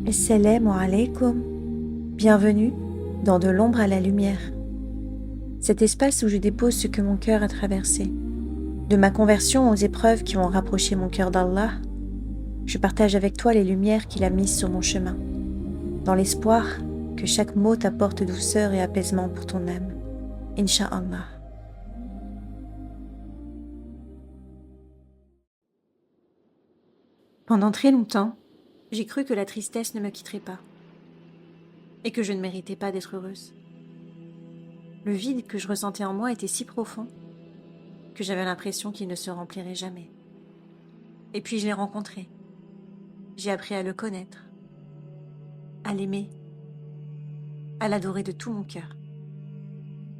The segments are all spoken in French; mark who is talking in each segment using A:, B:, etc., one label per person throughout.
A: Assalamu alaikum. Bienvenue dans De l'ombre à la lumière. Cet espace où je dépose ce que mon cœur a traversé. De ma conversion aux épreuves qui ont rapproché mon cœur d'Allah, je partage avec toi les lumières qu'il a mises sur mon chemin, dans l'espoir que chaque mot t'apporte douceur et apaisement pour ton âme. Inch'Allah. Pendant très longtemps, j'ai cru que la tristesse ne me quitterait pas et que je ne méritais pas d'être heureuse. Le vide que je ressentais en moi était si profond que j'avais l'impression qu'il ne se remplirait jamais. Et puis je l'ai rencontré. J'ai appris à le connaître, à l'aimer, à l'adorer de tout mon cœur,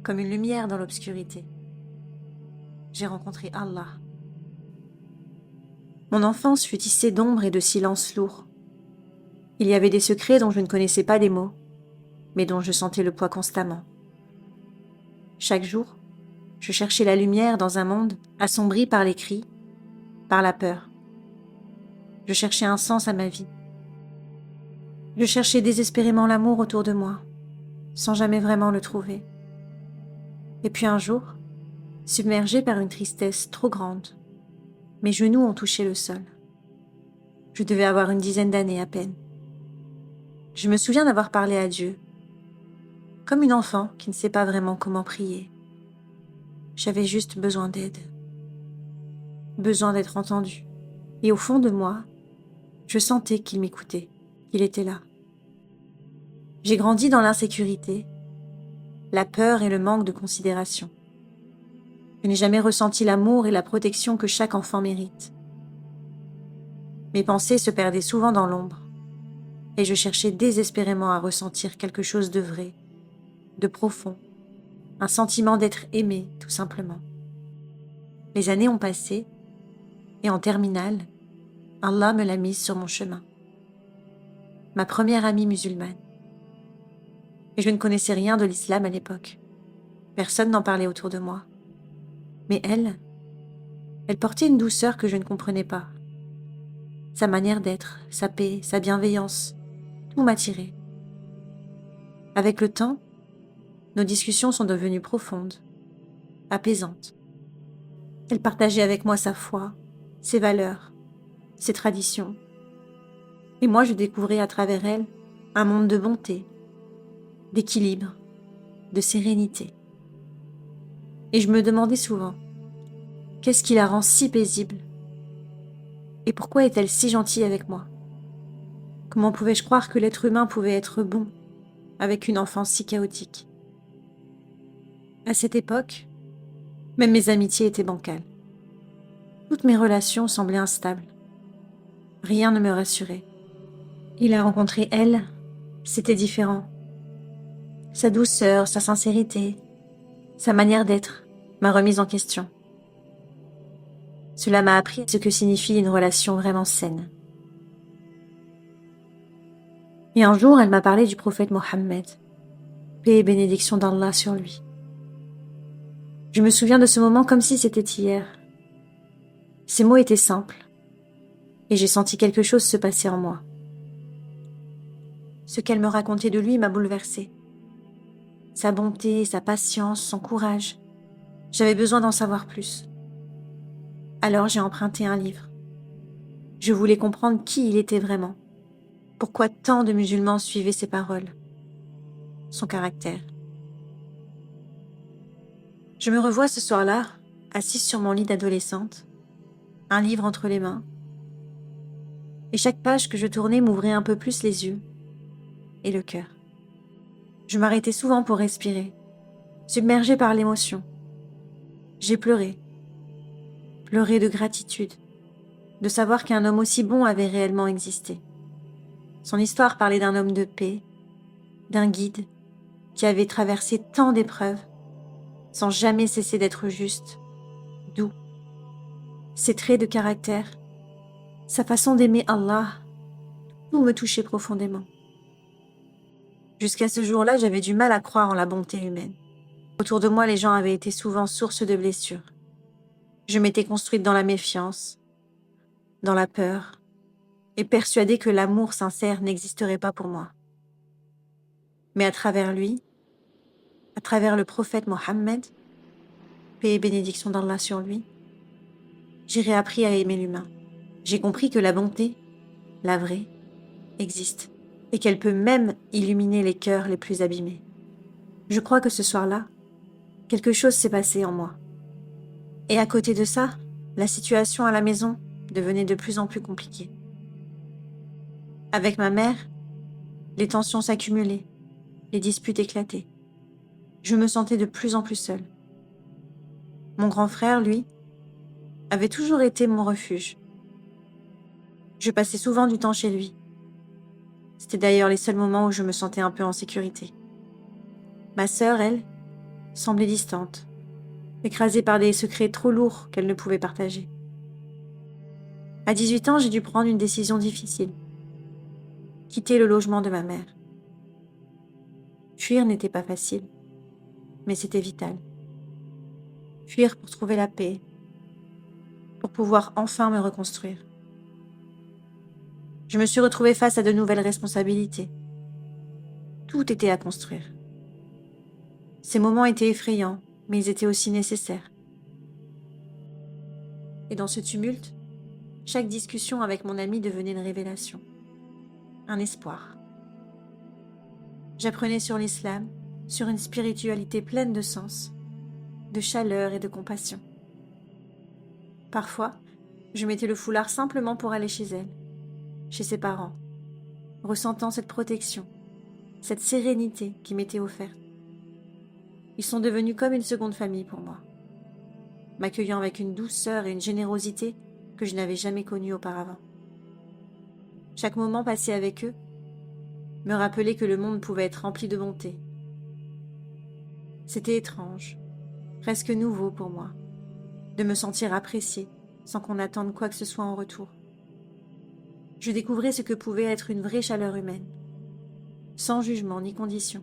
A: comme une lumière dans l'obscurité. J'ai rencontré Allah. Mon enfance fut tissée d'ombre et de silences lourds. Il y avait des secrets dont je ne connaissais pas les mots, mais dont je sentais le poids constamment. Chaque jour, je cherchais la lumière dans un monde assombri par les cris, par la peur. Je cherchais un sens à ma vie. Je cherchais désespérément l'amour autour de moi, sans jamais vraiment le trouver. Et puis un jour, submergée par une tristesse trop grande, mes genoux ont touché le sol. Je devais avoir une dizaine d'années à peine. Je me souviens d'avoir parlé à Dieu, comme une enfant qui ne sait pas vraiment comment prier. J'avais juste besoin d'aide, besoin d'être entendue. Et au fond de moi, je sentais qu'il m'écoutait, qu'il était là. J'ai grandi dans l'insécurité, la peur et le manque de considération. Je n'ai jamais ressenti l'amour et la protection que chaque enfant mérite. Mes pensées se perdaient souvent dans l'ombre, et je cherchais désespérément à ressentir quelque chose de vrai, de profond, un sentiment d'être aimé, tout simplement. Les années ont passé, et en terminale, Allah me l'a mise sur mon chemin. Ma première amie musulmane. Et je ne connaissais rien de l'islam à l'époque. Personne n'en parlait autour de moi. Mais elle portait une douceur que je ne comprenais pas. Sa manière d'être, sa paix, sa bienveillance, tout m'attirait. Avec le temps, nos discussions sont devenues profondes, apaisantes. Elle partageait avec moi sa foi, ses valeurs, ses traditions. Et moi, je découvrais à travers elle un monde de bonté, d'équilibre, de sérénité. Et je me demandais souvent, qu'est-ce qui la rend si paisible? Et pourquoi est-elle si gentille avec moi? Comment pouvais-je croire que l'être humain pouvait être bon avec une enfance si chaotique? À cette époque, même mes amitiés étaient bancales. Toutes mes relations semblaient instables. Rien ne me rassurait. Et la rencontrer, elle, c'était différent. Sa douceur, sa sincérité, sa manière d'être m'a remise en question. Cela m'a appris ce que signifie une relation vraiment saine. Et un jour, elle m'a parlé du prophète Mohammed, paix et bénédiction d'Allah sur lui. Je me souviens de ce moment comme si c'était hier. Ces mots étaient simples, et j'ai senti quelque chose se passer en moi. Ce qu'elle me racontait de lui m'a bouleversée. Sa bonté, sa patience, son courage. J'avais besoin d'en savoir plus. Alors j'ai emprunté un livre. Je voulais comprendre qui il était vraiment. Pourquoi tant de musulmans suivaient ses paroles, son caractère. Je me revois ce soir-là, assise sur mon lit d'adolescente, un livre entre les mains, et chaque page que je tournais m'ouvrait un peu plus les yeux et le cœur. Je m'arrêtais souvent pour respirer, submergée par l'émotion. J'ai pleuré de gratitude, de savoir qu'un homme aussi bon avait réellement existé. Son histoire parlait d'un homme de paix, d'un guide qui avait traversé tant d'épreuves sans jamais cesser d'être juste, doux. Ses traits de caractère, sa façon d'aimer Allah, tout me touchait profondément. Jusqu'à ce jour-là, j'avais du mal à croire en la bonté humaine. Autour de moi, les gens avaient été souvent source de blessures. Je m'étais construite dans la méfiance, dans la peur, et persuadée que l'amour sincère n'existerait pas pour moi. Mais à travers lui, à travers le prophète Mohammed, paix et bénédiction d'Allah sur lui, j'ai réappris à aimer l'humain. J'ai compris que la bonté, la vraie, existe et qu'elle peut même illuminer les cœurs les plus abîmés. Je crois que ce soir-là, quelque chose s'est passé en moi. Et à côté de ça, la situation à la maison devenait de plus en plus compliquée. Avec ma mère, les tensions s'accumulaient, les disputes éclataient. Je me sentais de plus en plus seule. Mon grand frère, lui, avait toujours été mon refuge. Je passais souvent du temps chez lui. C'était d'ailleurs les seuls moments où je me sentais un peu en sécurité. Ma sœur, elle, semblait distante, écrasée par des secrets trop lourds qu'elle ne pouvait partager. À 18 ans, j'ai dû prendre une décision difficile. Quitter le logement de ma mère. Fuir n'était pas facile, mais c'était vital. Fuir pour trouver la paix, pour pouvoir enfin me reconstruire. Je me suis retrouvée face à de nouvelles responsabilités. Tout était à construire. Ces moments étaient effrayants, mais ils étaient aussi nécessaires. Et dans ce tumulte, chaque discussion avec mon ami devenait une révélation, un espoir. J'apprenais sur l'islam, sur une spiritualité pleine de sens, de chaleur et de compassion. Parfois, je mettais le foulard simplement pour aller chez elle, chez ses parents, ressentant cette protection, cette sérénité qui m'était offerte. Ils sont devenus comme une seconde famille pour moi, m'accueillant avec une douceur et une générosité que je n'avais jamais connue auparavant. Chaque moment passé avec eux me rappelait que le monde pouvait être rempli de bonté. C'était étrange, presque nouveau pour moi, de me sentir appréciée sans qu'on attende quoi que ce soit en retour. Je découvrais ce que pouvait être une vraie chaleur humaine, sans jugement ni condition.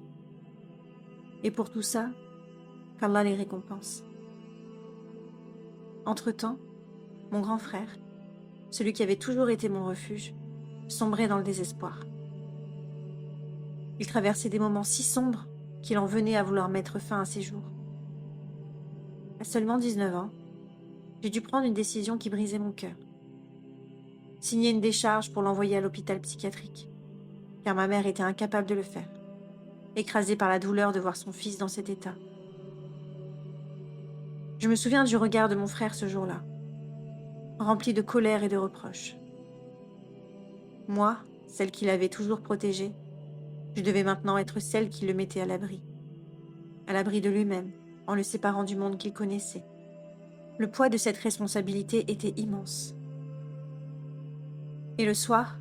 A: Et pour tout ça, qu'Allah les récompense. Entre-temps, mon grand frère, celui qui avait toujours été mon refuge, sombrait dans le désespoir. Il traversait des moments si sombres qu'il en venait à vouloir mettre fin à ses jours. À seulement 19 ans, j'ai dû prendre une décision qui brisait mon cœur. Signer une décharge pour l'envoyer à l'hôpital psychiatrique, car ma mère était incapable de le faire, écrasée par la douleur de voir son fils dans cet état. Je me souviens du regard de mon frère ce jour-là, rempli de colère et de reproches. Moi, celle qui l'avait toujours protégé, je devais maintenant être celle qui le mettait à l'abri de lui-même, en le séparant du monde qu'il connaissait. Le poids de cette responsabilité était immense. Et le soir,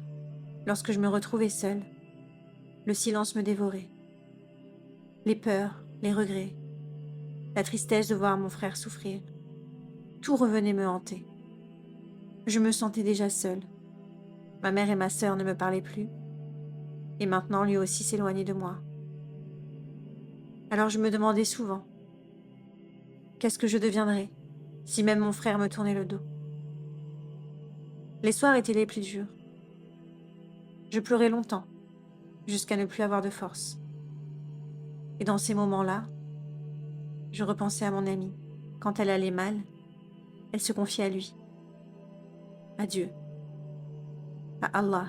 A: lorsque je me retrouvais seule, le silence me dévorait. Les peurs, les regrets, la tristesse de voir mon frère souffrir, tout revenait me hanter. Je me sentais déjà seule. Ma mère et ma sœur ne me parlaient plus, et maintenant lui aussi s'éloignait de moi. Alors je me demandais souvent, qu'est-ce que je deviendrais si même mon frère me tournait le dos? Les soirs étaient les plus durs. Je pleurais longtemps, jusqu'à ne plus avoir de force. Et dans ces moments-là, je repensais à mon amie. Quand elle allait mal, elle se confiait à lui, à Dieu, à Allah.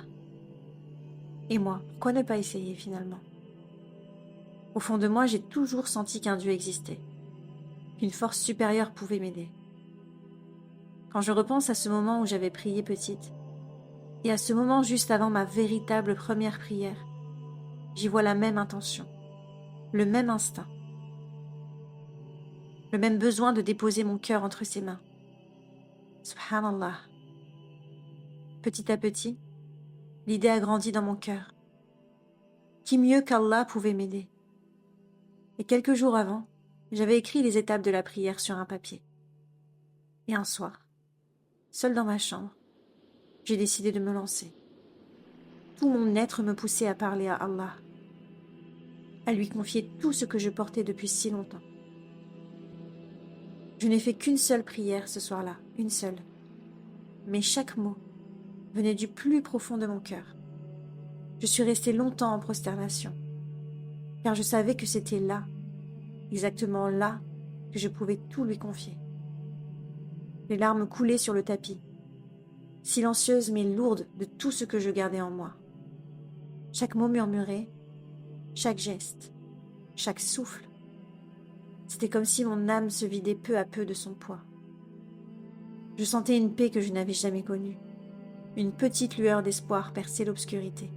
A: Et moi, pourquoi ne pas essayer finalement? Au fond de moi, j'ai toujours senti qu'un Dieu existait, qu'une force supérieure pouvait m'aider. Quand je repense à ce moment où j'avais prié petite, et à ce moment juste avant ma véritable première prière, j'y vois la même intention, le même instinct, le même besoin de déposer mon cœur entre ses mains. Subhanallah. Petit à petit, l'idée a grandi dans mon cœur. Qui mieux qu'Allah pouvait m'aider? Et quelques jours avant, j'avais écrit les étapes de la prière sur un papier. Et un soir, seule dans ma chambre, j'ai décidé de me lancer. Tout mon être me poussait à parler à Allah, à lui confier tout ce que je portais depuis si longtemps. Je n'ai fait qu'une seule prière ce soir-là, une seule. Mais chaque mot, venait du plus profond de mon cœur. Je suis restée longtemps en prosternation, car je savais que c'était là, exactement là, que je pouvais tout lui confier. Les larmes coulaient sur le tapis, silencieuses mais lourdes de tout ce que je gardais en moi. Chaque mot murmuré, chaque geste, chaque souffle, c'était comme si mon âme se vidait peu à peu de son poids. Je sentais une paix que je n'avais jamais connue. Une petite lueur d'espoir perçait l'obscurité.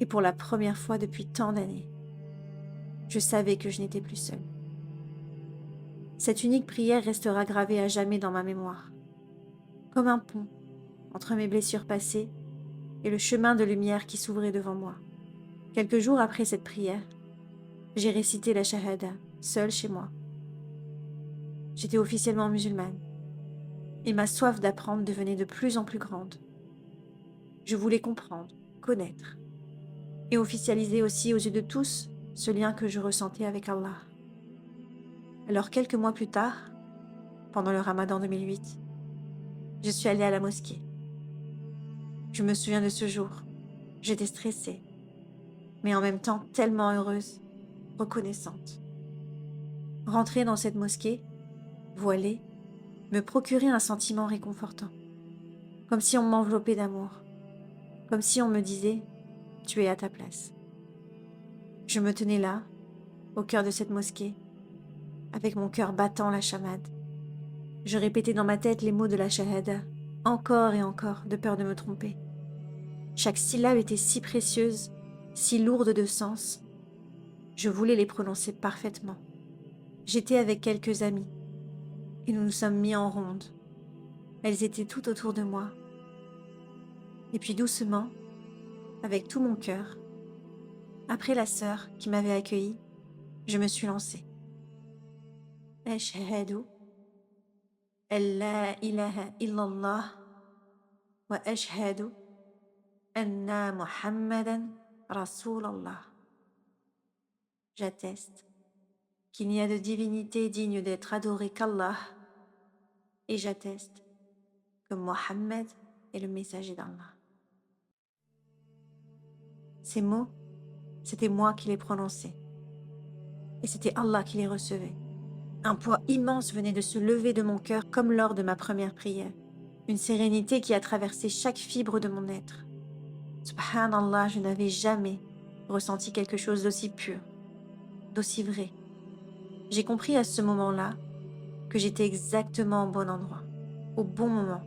A: Et pour la première fois depuis tant d'années, je savais que je n'étais plus seule. Cette unique prière restera gravée à jamais dans ma mémoire, comme un pont entre mes blessures passées et le chemin de lumière qui s'ouvrait devant moi. Quelques jours après cette prière, j'ai récité la shahada, seule chez moi. J'étais officiellement musulmane, et ma soif d'apprendre devenait de plus en plus grande. Je voulais comprendre, connaître, et officialiser aussi aux yeux de tous ce lien que je ressentais avec Allah. Alors quelques mois plus tard, pendant le Ramadan 2008, je suis allée à la mosquée. Je me souviens de ce jour. J'étais stressée, mais en même temps tellement heureuse, reconnaissante. Rentrer dans cette mosquée, voilée, me procurait un sentiment réconfortant, comme si on m'enveloppait d'amour, comme si on me disait « tu es à ta place ». Je me tenais là, au cœur de cette mosquée, avec mon cœur battant la chamade. Je répétais dans ma tête les mots de la shahada, encore et encore, de peur de me tromper. Chaque syllabe était si précieuse, si lourde de sens. Je voulais les prononcer parfaitement. J'étais avec quelques amies, et nous nous sommes mis en ronde. Elles étaient tout autour de moi. Et puis doucement, avec tout mon cœur, après la sœur qui m'avait accueillie, je me suis lancée. Ashhadu an la ilaha illallah wa ashhadu anna Muhammadan Rasulallah. J'atteste qu'il n'y a de divinité digne d'être adorée qu'Allah, et j'atteste que Mohammed est le messager d'Allah. Ces mots, c'était moi qui les prononçais, et c'était Allah qui les recevait. Un poids immense venait de se lever de mon cœur comme lors de ma première prière, une sérénité qui a traversé chaque fibre de mon être. Subhanallah, je n'avais jamais ressenti quelque chose d'aussi pur, d'aussi vrai. J'ai compris à ce moment-là que j'étais exactement au bon endroit, au bon moment.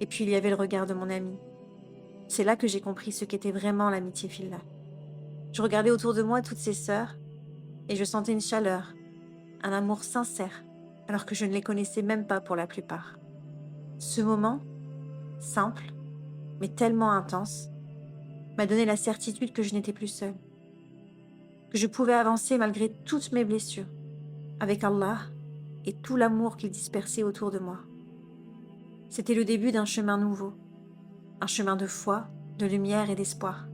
A: Et puis il y avait le regard de mon ami. C'est là que j'ai compris ce qu'était vraiment l'amitié fillah. Je regardais autour de moi toutes ces sœurs et je sentais une chaleur, un amour sincère, alors que je ne les connaissais même pas pour la plupart. Ce moment, simple, mais tellement intense, m'a donné la certitude que je n'étais plus seule, que je pouvais avancer malgré toutes mes blessures, avec Allah et tout l'amour qu'il dispersait autour de moi. C'était le début d'un chemin nouveau, un chemin de foi, de lumière et d'espoir.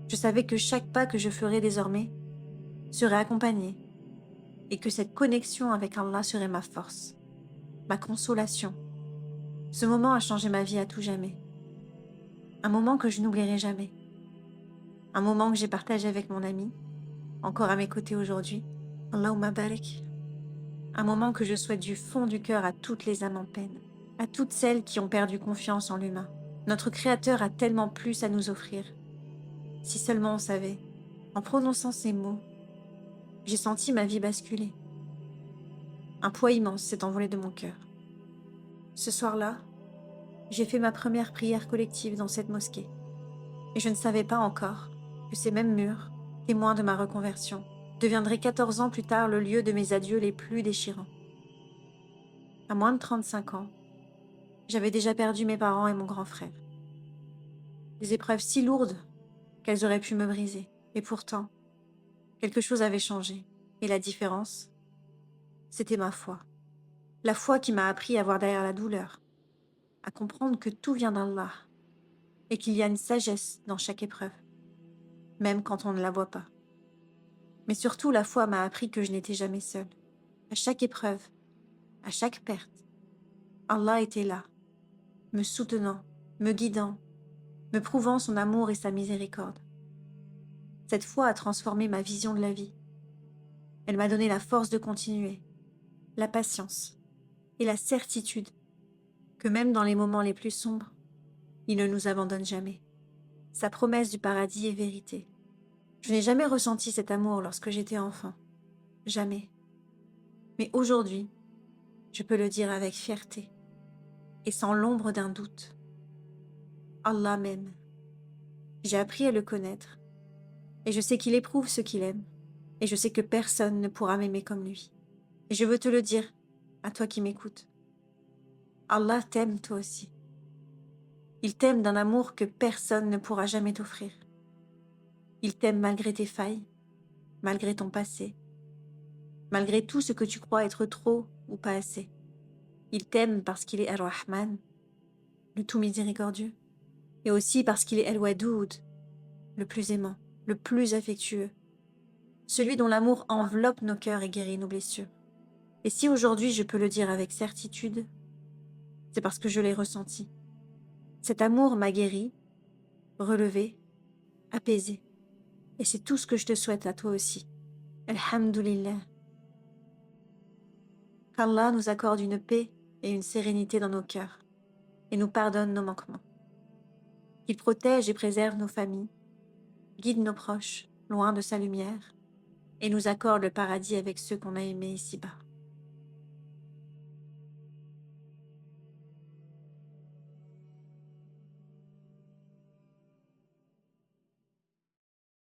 A: Je savais que chaque pas que je ferais désormais serait accompagné et que cette connexion avec Allah serait ma force, ma consolation. Ce moment a changé ma vie à tout jamais. Un moment que je n'oublierai jamais. Un moment que j'ai partagé avec mon ami, encore à mes côtés aujourd'hui. Allahumma barik. Un moment que je souhaite du fond du cœur à toutes les âmes en peine, à toutes celles qui ont perdu confiance en l'humain. Notre Créateur a tellement plus à nous offrir. Si seulement on savait. En prononçant ces mots, j'ai senti ma vie basculer. Un poids immense s'est envolé de mon cœur. Ce soir-là, j'ai fait ma première prière collective dans cette mosquée. Et je ne savais pas encore que ces mêmes murs, témoins de ma reconversion, deviendraient 14 ans plus tard le lieu de mes adieux les plus déchirants. À moins de 35 ans, j'avais déjà perdu mes parents et mon grand frère. Des épreuves si lourdes qu'elles auraient pu me briser. Et pourtant, quelque chose avait changé. Et la différence, c'était ma foi. La foi qui m'a appris à voir derrière la douleur, à comprendre que tout vient d'Allah et qu'il y a une sagesse dans chaque épreuve, même quand on ne la voit pas. Mais surtout, la foi m'a appris que je n'étais jamais seule. À chaque épreuve, à chaque perte, Allah était là, me soutenant, me guidant, me prouvant son amour et sa miséricorde. Cette foi a transformé ma vision de la vie. Elle m'a donné la force de continuer, la patience et la certitude que même dans les moments les plus sombres, il ne nous abandonne jamais. Sa promesse du paradis est vérité. Je n'ai jamais ressenti cet amour lorsque j'étais enfant. Jamais. Mais aujourd'hui, je peux le dire avec fierté et sans l'ombre d'un doute. Allah m'aime. J'ai appris à le connaître et je sais qu'il éprouve ce qu'il aime et je sais que personne ne pourra m'aimer comme lui. Et je veux te le dire, à toi qui m'écoutes. Allah t'aime toi aussi. Il t'aime d'un amour que personne ne pourra jamais t'offrir. Il t'aime malgré tes failles, malgré ton passé, malgré tout ce que tu crois être trop ou pas assez. Il t'aime parce qu'il est Ar-Rahman, le tout miséricordieux, et aussi parce qu'il est Al-Wadoud, le plus aimant, le plus affectueux, celui dont l'amour enveloppe nos cœurs et guérit nos blessures. Et si aujourd'hui je peux le dire avec certitude, c'est parce que je l'ai ressenti. Cet amour m'a guéri, relevé, apaisé. Et c'est tout ce que je te souhaite à toi aussi. Alhamdulillah. Qu'Allah nous accorde une paix et une sérénité dans nos cœurs et nous pardonne nos manquements. Qu'il protège et préserve nos familles, guide nos proches loin de sa lumière et nous accorde le paradis avec ceux qu'on a aimés ici-bas.